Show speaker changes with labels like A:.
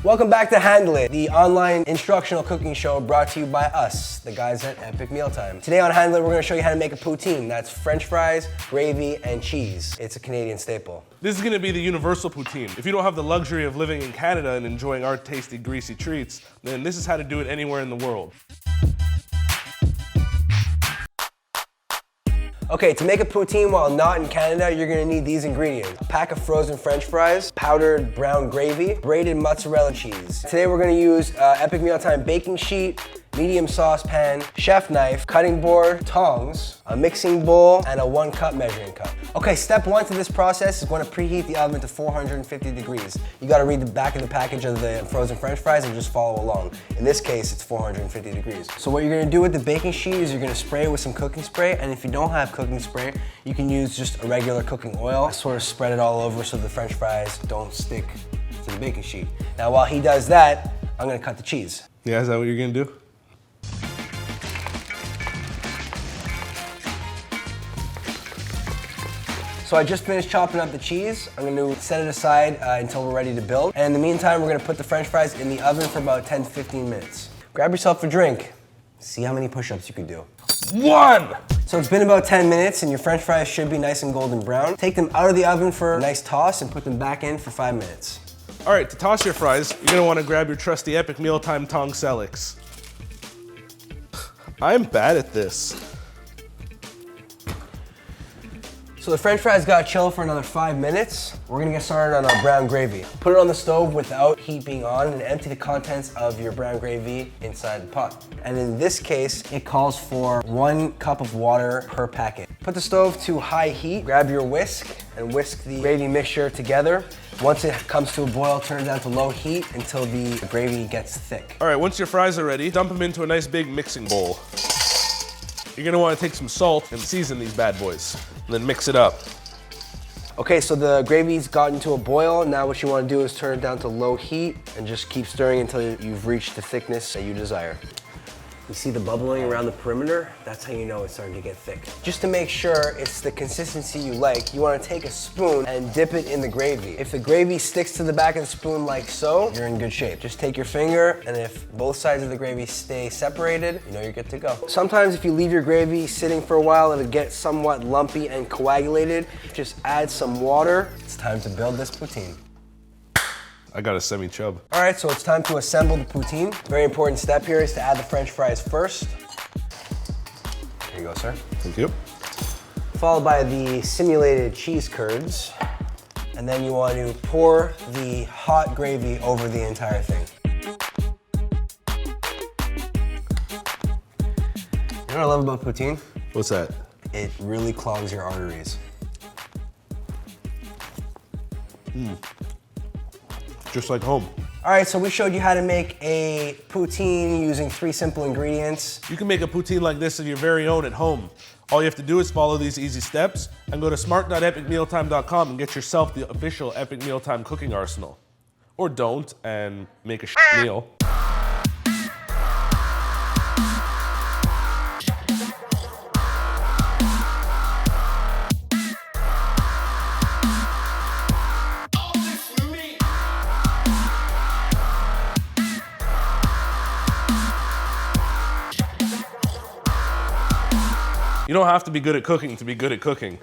A: Welcome back to Handle It, the online instructional cooking show brought to you by us, the guys at Epic Mealtime. Today on Handle It, we're gonna show you how to make a poutine. That's French fries, gravy, and cheese. It's a Canadian staple.
B: This is gonna be the universal poutine. If you don't have the luxury of living in Canada and enjoying our tasty, greasy treats, then this is how to do it anywhere in the world.
A: Okay, to make a poutine while not in Canada, you're gonna need these ingredients. A pack of frozen French fries, powdered brown gravy, grated mozzarella cheese. Today we're gonna use Epic Mealtime baking sheet, medium saucepan, chef knife, cutting board, tongs, a mixing bowl, and a 1 cup measuring cup. Okay, step 1 to this process is going to preheat the oven to 450 degrees. You gotta read the back of the package of the frozen French fries and just follow along. In this case, it's 450 degrees. So what you're gonna do with the baking sheet is you're gonna spray it with some cooking spray, and if you don't have cooking spray, you can use just a regular cooking oil. Sort of spread it all over so the French fries don't stick to the baking sheet. Now while he does that, I'm gonna cut the cheese.
B: Yeah, is that what you're gonna do?
A: So I just finished chopping up the cheese. I'm gonna set it aside until we're ready to build. And in the meantime, we're gonna put the French fries in the oven for about 10 to 15 minutes. Grab yourself a drink. See how many push-ups you can do.
B: 1!
A: So it's been about 10 minutes and your French fries should be nice and golden brown. Take them out of the oven for a nice toss and put them back in for 5 minutes.
B: All right, to toss your fries, you're gonna wanna grab your trusty Epic Mealtime Tong Selix. I'm bad at this.
A: So the French fries gotta chill for another 5 minutes. We're gonna get started on our brown gravy. Put it on the stove without heat being on and empty the contents of your brown gravy inside the pot. And in this case, it calls for 1 cup of water per packet. Put the stove to high heat, grab your whisk and whisk the gravy mixture together. Once it comes to a boil, turn it down to low heat until the gravy gets thick.
B: All right, once your fries are ready, dump them into a nice big mixing bowl. You're gonna wanna take some salt and season these bad boys, and then mix it up.
A: Okay, so the gravy's gotten to a boil. Now what you wanna do is turn it down to low heat and just keep stirring until you've reached the thickness that you desire. You see the bubbling around the perimeter? That's how you know it's starting to get thick. Just to make sure it's the consistency you like, you wanna take a spoon and dip it in the gravy. If the gravy sticks to the back of the spoon like so, you're in good shape. Just take your finger, and if both sides of the gravy stay separated, you know you're good to go. Sometimes if you leave your gravy sitting for a while, it'll get somewhat lumpy and coagulated. Just add some water. It's time to build this poutine.
B: I got a semi-chub.
A: All right, so it's time to assemble the poutine. Very important step here is to add the French fries first. Here you go, sir.
B: Thank you.
A: Followed by the simulated cheese curds. And then you want to pour the hot gravy over the entire thing. You know what I love about poutine?
B: What's that?
A: It really clogs your arteries.
B: Just like home.
A: All right, so we showed you how to make a poutine using 3 simple ingredients.
B: You can make a poutine like this of your very own at home. All you have to do is follow these easy steps and go to smart.epicmealtime.com and get yourself the official Epic Mealtime cooking arsenal. Or don't and make a meal. You don't have to be good at cooking to be good at cooking.